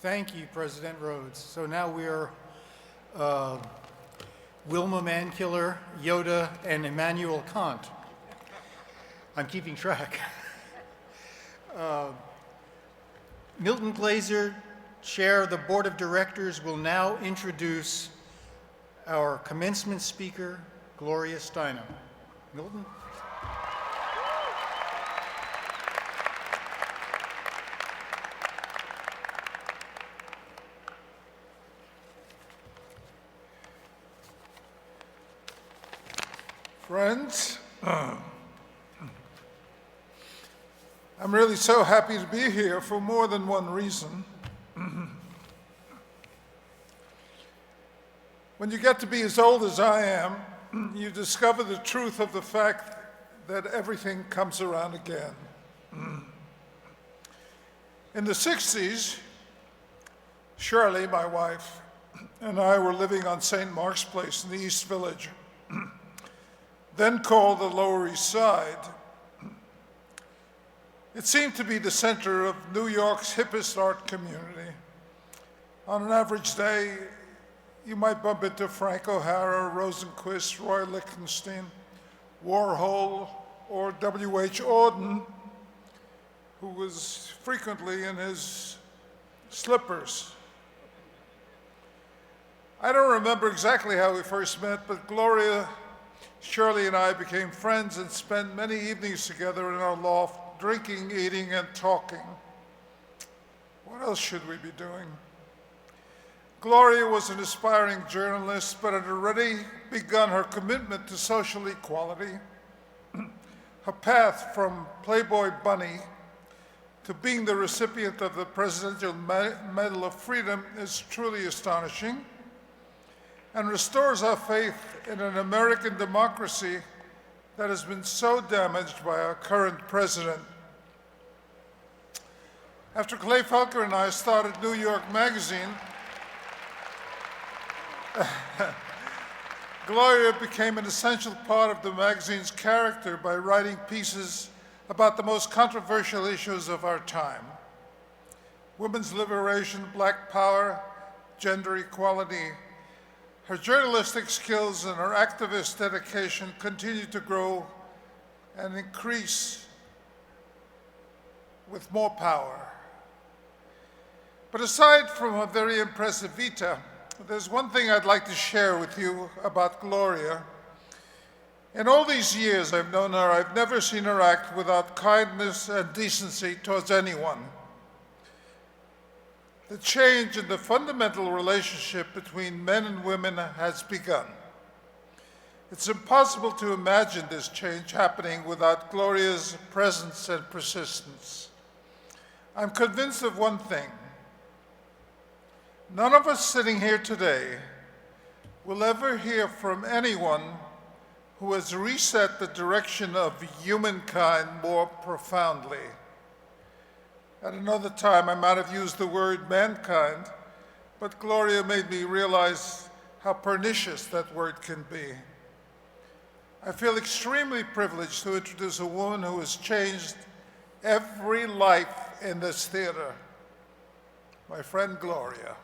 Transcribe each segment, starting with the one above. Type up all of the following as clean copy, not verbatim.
Thank you, President Rhodes. So now we're Wilma Mankiller, Yoda, and Immanuel Kant. I'm keeping track. Milton Glaser, Chair of the Board of Directors, will now introduce our commencement speaker, Gloria Steinem. Milton? Friends, I'm really so happy to be here for more than one reason. When you get to be as old as I am, you discover the truth of the fact that everything comes around again. In the 60s, Shirley, my wife, and I were living on St. Mark's Place in the East Village, then called the Lower East Side. It seemed to be the center of New York's hippest art community. On an average day, you might bump into Frank O'Hara, Rosenquist, Roy Lichtenstein, Warhol, or W.H. Auden, who was frequently in his slippers. I don't remember exactly how we first met, but Gloria, Shirley, and I became friends and spent many evenings together in our loft, drinking, eating, and talking. What else should we be doing? Gloria was an aspiring journalist, but had already begun her commitment to social equality. Her path from Playboy bunny to being the recipient of the Presidential Medal of Freedom is truly astonishing and restores our faith in an American democracy that has been so damaged by our current president. After Clay Felker and I started New York Magazine, Gloria became an essential part of the magazine's character by writing pieces about the most controversial issues of our time: women's liberation, black power, gender equality. Her journalistic skills and her activist dedication continue to grow and increase with more power. But aside from a very impressive vita, there's one thing I'd like to share with you about Gloria. In all these years I've known her, I've never seen her act without kindness and decency towards anyone. The change in the fundamental relationship between men and women has begun. It's impossible to imagine this change happening without Gloria's presence and persistence. I'm convinced of one thing. None of us sitting here today will ever hear from anyone who has reset the direction of humankind more profoundly. At another time, I might have used the word mankind, but Gloria made me realize how pernicious that word can be. I feel extremely privileged to introduce a woman who has changed every life in this theater, my friend Gloria.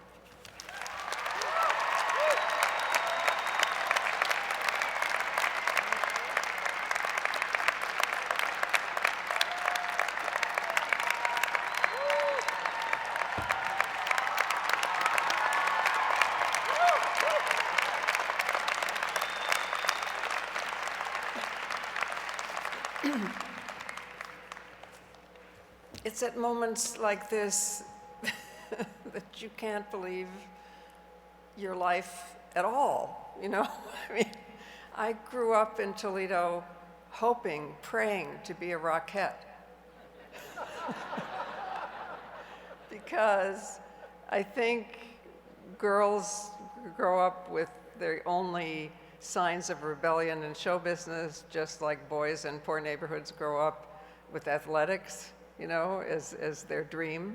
It's at moments like this that you can't believe your life at all, you know? I mean, I grew up in Toledo hoping, praying to be a Rockette. Because I think girls grow up with their only signs of rebellion in show business, just like boys in poor neighborhoods grow up with athletics, you know, as their dream.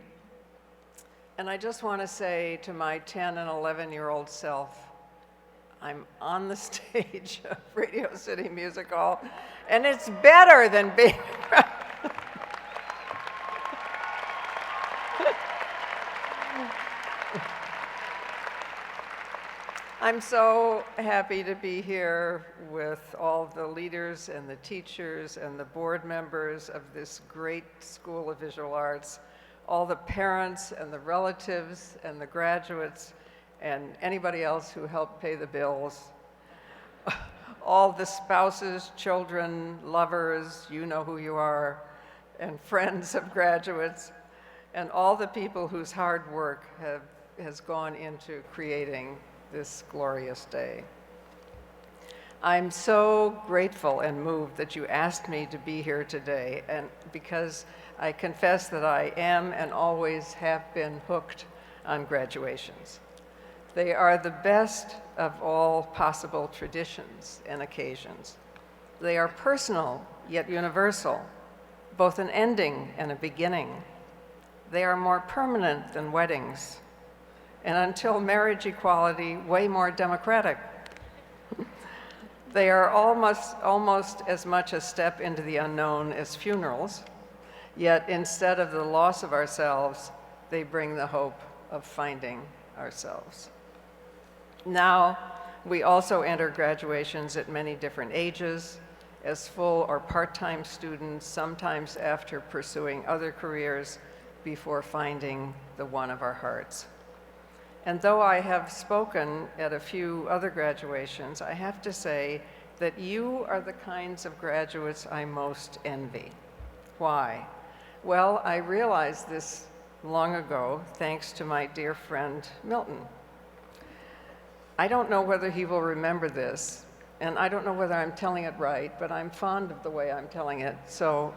And I just want to say to my 10 and 11-year-old self, I'm on the stage of Radio City Music Hall, and it's better than being I'm so happy to be here with all the leaders and the teachers and the board members of this great School of Visual Arts, all the parents and the relatives and the graduates and anybody else who helped pay the bills, all the spouses, children, lovers, you know who you are, and friends of graduates, and all the people whose hard work has gone into creating this glorious day. I'm so grateful and moved that you asked me to be here today, and because I confess that I am and always have been hooked on graduations. They are the best of all possible traditions and occasions. They are personal yet universal, both an ending and a beginning. They are more permanent than weddings, and until marriage equality, way more democratic. They are almost as much a step into the unknown as funerals, yet instead of the loss of ourselves, they bring the hope of finding ourselves. Now, we also enter graduations at many different ages, as full or part-time students, sometimes after pursuing other careers before finding the one of our hearts. And though I have spoken at a few other graduations, I have to say that you are the kinds of graduates I most envy. Why? Well, I realized this long ago thanks to my dear friend Milton. I don't know whether he will remember this, and I don't know whether I'm telling it right, but I'm fond of the way I'm telling it, so.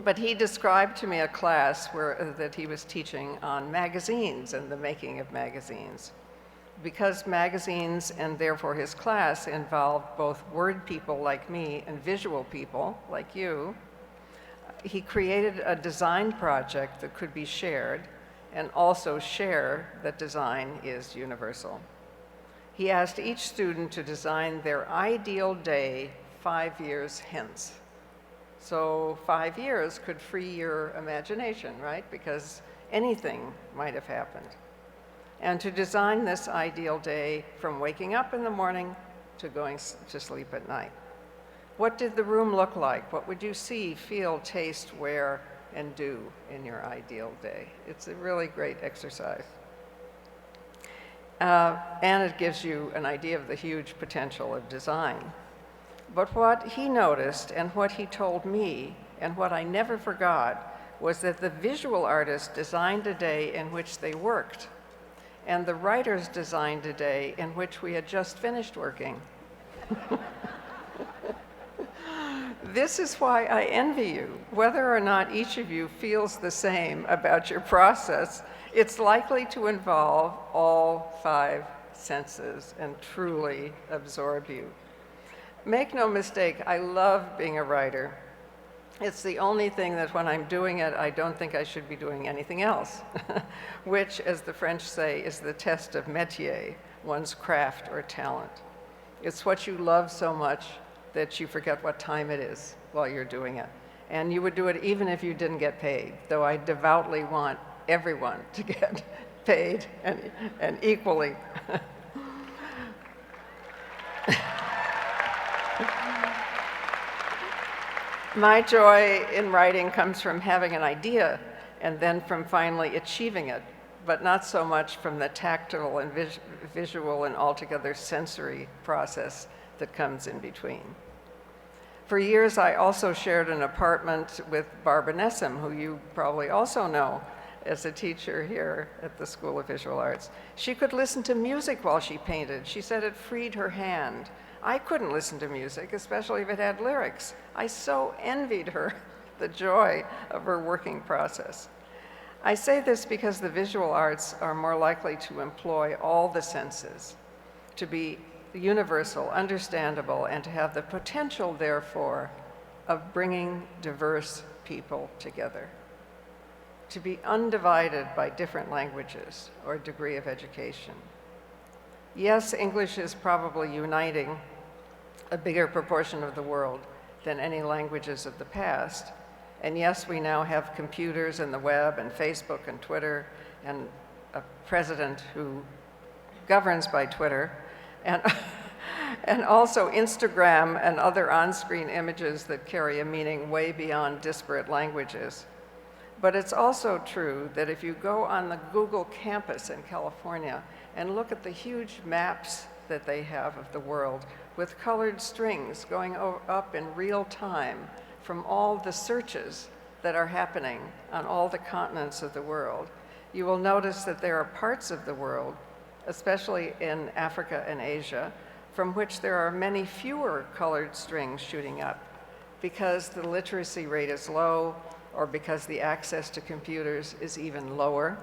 But he described to me a class that he was teaching on magazines and the making of magazines. Because magazines, and therefore his class, involved both word people like me and visual people like you, he created a design project that could be shared and also share that design is universal. He asked each student to design their ideal day 5 years hence. So 5 years could free your imagination, right? Because anything might have happened. And to design this ideal day from waking up in the morning to going to sleep at night. What did the room look like? What would you see, feel, taste, wear, and do in your ideal day? It's a really great exercise. And it gives you an idea of the huge potential of design. But what he noticed and what he told me, and what I never forgot, was that the visual artists designed a day in which they worked, and the writers designed a day in which we had just finished working. This is why I envy you. Whether or not each of you feels the same about your process, it's likely to involve all 5 senses and truly absorb you. Make no mistake, I love being a writer. It's the only thing that when I'm doing it, I don't think I should be doing anything else, which, as the French say, is the test of métier, one's craft or talent. It's what you love so much that you forget what time it is while you're doing it. And you would do it even if you didn't get paid, though I devoutly want everyone to get paid and equally. My joy in writing comes from having an idea and then from finally achieving it, but not so much from the tactile and visual and altogether sensory process that comes in between. For years, I also shared an apartment with Barbara Nessum, who you probably also know as a teacher here at the School of Visual Arts. She could listen to music while she painted. She said it freed her hand. I couldn't listen to music, especially if it had lyrics. I so envied her the joy of her working process. I say this because the visual arts are more likely to employ all the senses, to be universal, understandable, and to have the potential, therefore, of bringing diverse people together, to be undivided by different languages or degree of education. Yes, English is probably uniting a bigger proportion of the world than any languages of the past. And yes, we now have computers and the web and Facebook and Twitter and president who governs by Twitter, and, and also Instagram and other on-screen images that carry a meaning way beyond disparate languages. But it's also true that if you go on the Google campus in California and look at the huge maps that they have of the world with colored strings going up in real time from all the searches that are happening on all the continents of the world, you will notice that there are parts of the world, especially in Africa and Asia, from which there are many fewer colored strings shooting up because the literacy rate is low, or because the access to computers is even lower,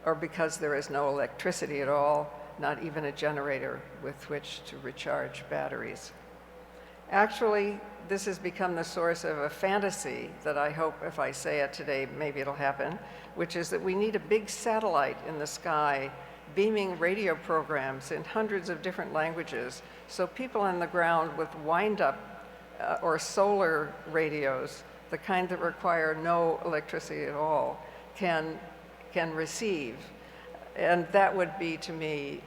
or because there is no electricity at all, not even a generator with which to recharge batteries. Actually, this has become the source of a fantasy that I hope if I say it today, maybe it'll happen, which is that we need a big satellite in the sky beaming radio programs in hundreds of different languages so people on the ground with wind-up or solar radios, the kind that require no electricity at all, can receive. And that would be, to me,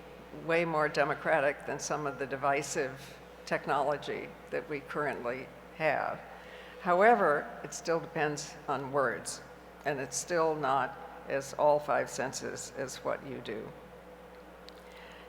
way more democratic than some of the divisive technology that we currently have. However, it still depends on words, and it's still not as all five senses as what you do.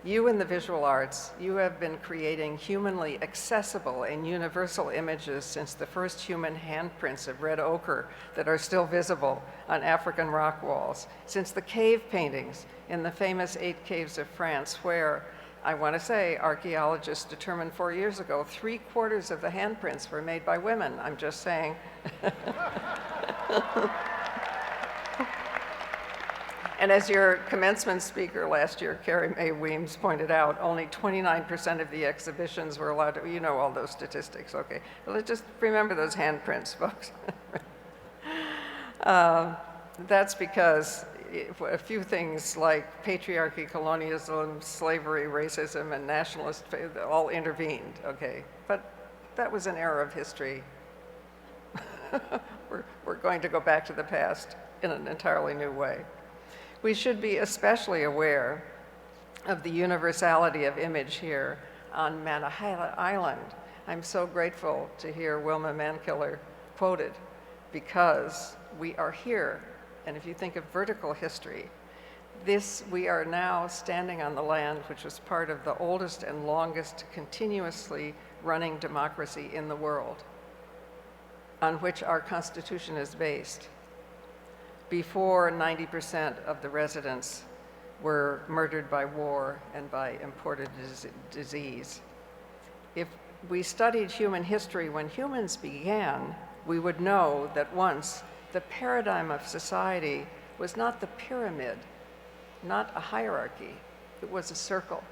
You in the visual arts, you have been creating humanly accessible and universal images since the first human handprints of red ochre that are still visible on African rock walls, since the cave paintings in the famous 8 caves of France, where, I want to say, archaeologists determined 4 years ago, 3/4 of the handprints were made by women. I'm just saying. And as your commencement speaker last year, Carrie Mae Weems, pointed out, only 29% of the exhibitions were allowed to, you know all those statistics, okay. Well, let's just remember those handprints, folks. That's because a few things like patriarchy, colonialism, slavery, racism, and nationalist all intervened, okay. But that was an era of history. We're going to go back to the past in an entirely new way. We should be especially aware of the universality of image here on Manhattan Island. I'm so grateful to hear Wilma Mankiller quoted, because we are here. And if you think of vertical history, we are now standing on the land which was part of the oldest and longest continuously running democracy in the world, on which our Constitution is based. Before 90% of the residents were murdered by war and by imported disease. If we studied human history when humans began, we would know that once the paradigm of society was not the pyramid, not a hierarchy, it was a circle.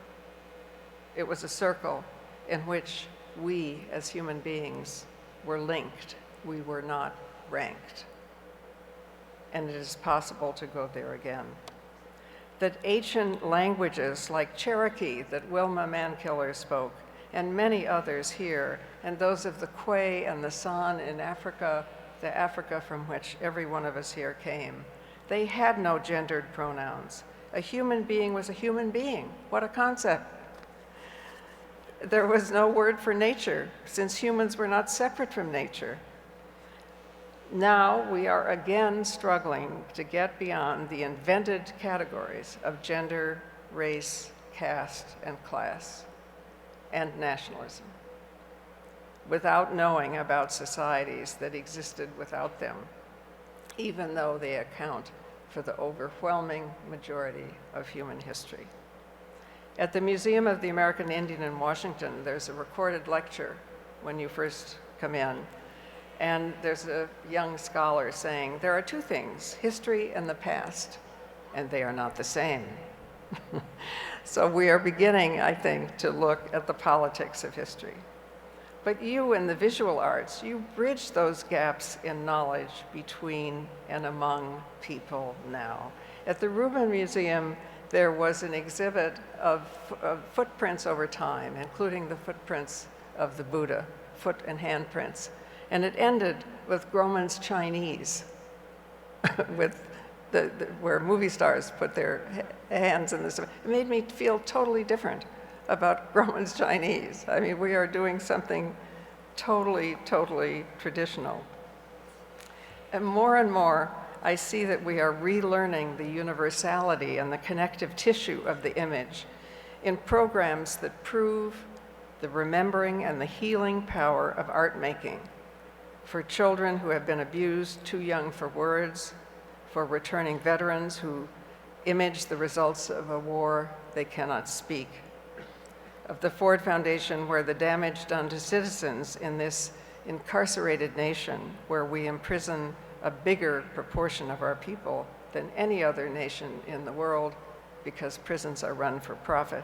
It was a circle in which we as human beings were linked. We were not ranked. And it is possible to go there again. That ancient languages like Cherokee that Wilma Mankiller spoke, and many others here, and those of the Kwe and the San in Africa, the Africa from which every one of us here came, they had no gendered pronouns. A human being was a human being. What a concept. There was no word for nature, since humans were not separate from nature. Now we are again struggling to get beyond the invented categories of gender, race, caste, and class, and nationalism, without knowing about societies that existed without them, even though they account for the overwhelming majority of human history. At the Museum of the American Indian in Washington, there's a recorded lecture when you first come in. And there's a young scholar saying, there are two things, history and the past, and they are not the same. So we are beginning, I think, to look at the politics of history. But you in the visual arts, you bridge those gaps in knowledge between and among people now. At the Rubin Museum, there was an exhibit of footprints over time, including the footprints of the Buddha, foot and handprints. And it ended with Groman's Chinese, with where movie stars put their hands in this. It made me feel totally different about Roman's Chinese. I mean, we are doing something totally, totally traditional. And more, I see that we are relearning the universality and the connective tissue of the image in programs that prove the remembering and the healing power of art making for children who have been abused, too young for words, for returning veterans who image the results of a war they cannot speak, of the Ford Foundation, where the damage done to citizens in this incarcerated nation, where we imprison a bigger proportion of our people than any other nation in the world because prisons are run for profit,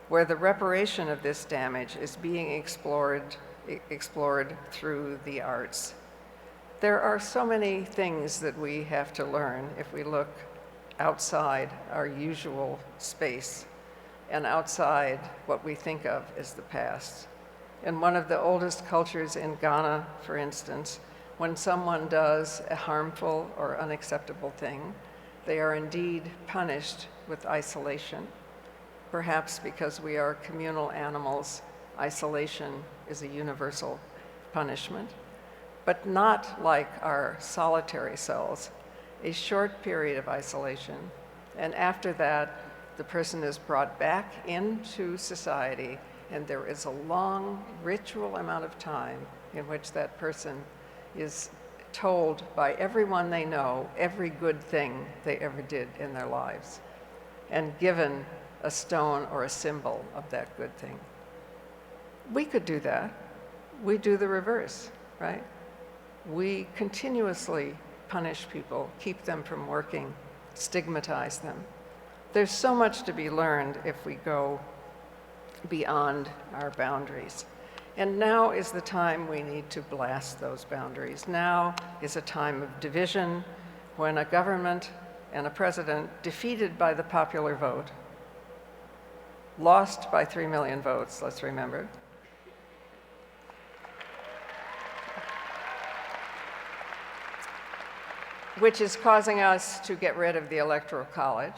where the reparation of this damage is being explored through the arts. There are so many things that we have to learn if we look outside our usual space and outside what we think of as the past. In one of the oldest cultures in Ghana, for instance, when someone does a harmful or unacceptable thing, they are indeed punished with isolation. Perhaps because we are communal animals, isolation is a universal punishment, but not like our solitary selves, a short period of isolation, and after that, the person is brought back into society, and there is a long ritual amount of time in which that person is told by everyone they know every good thing they ever did in their lives, and given a stone or a symbol of that good thing. We could do that. We do the reverse, right? We continuously punish people, keep them from working, stigmatize them. There's so much to be learned if we go beyond our boundaries. And now is the time we need to blast those boundaries. Now is a time of division when a government and a president defeated by the popular vote, lost by 3 million votes, let's remember, which is causing us to get rid of the Electoral College,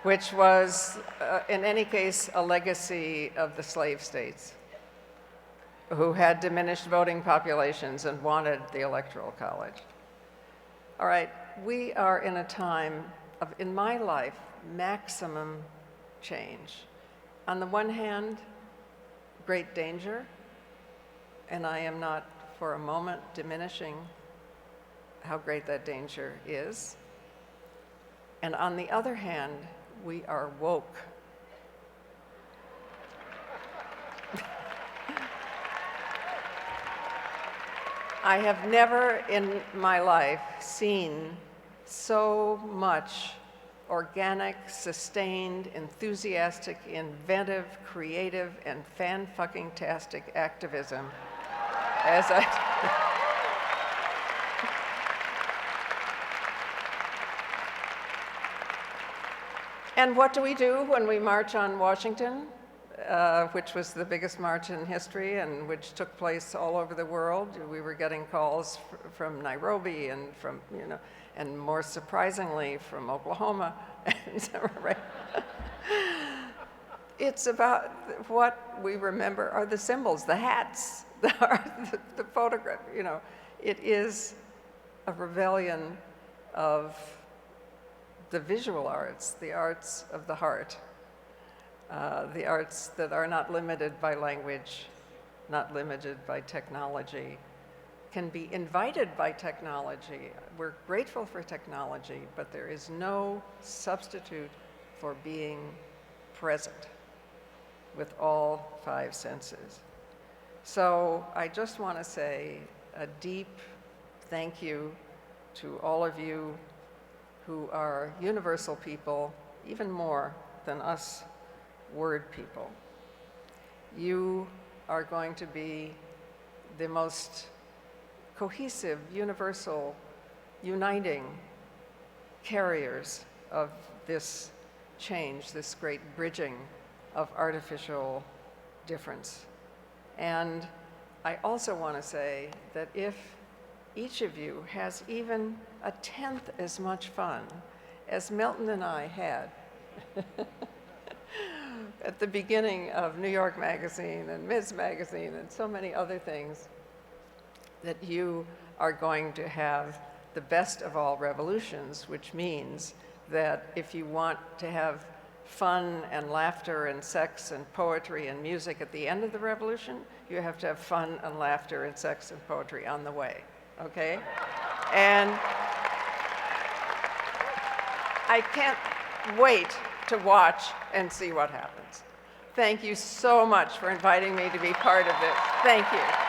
which was, in any case, a legacy of the slave states who had diminished voting populations and wanted the Electoral College. All right, we are in a time of, in my life, maximum change. On the one hand, great danger, and I am not for a moment diminishing how great that danger is. And on the other hand, we are woke. I have never in my life seen so much organic, sustained, enthusiastic, inventive, creative, and fan-fucking-tastic activism as I... And what do we do when we march on Washington, which was the biggest march in history and which took place all over the world? We were getting calls from Nairobi and from, and more surprisingly from Oklahoma. Right? It's about what we remember are the symbols, the hats, the photograph, It is a rebellion of the visual arts, the arts of the heart, the arts that are not limited by language, not limited by technology, can be invited by technology. We're grateful for technology, but there is no substitute for being present with all 5 senses. So I just want to say a deep thank you to all of you who are universal people, even more than us word people. You are going to be the most cohesive, universal, uniting carriers of this change, this great bridging of artificial difference. And I also want to say that if each of you has even a tenth as much fun as Milton and I had at the beginning of New York Magazine and Ms. Magazine and so many other things, that you are going to have the best of all revolutions, which means that if you want to have fun and laughter and sex and poetry and music at the end of the revolution, you have to have fun and laughter and sex and poetry on the way, okay? And I can't wait to watch and see what happens. Thank you so much for inviting me to be part of this. Thank you.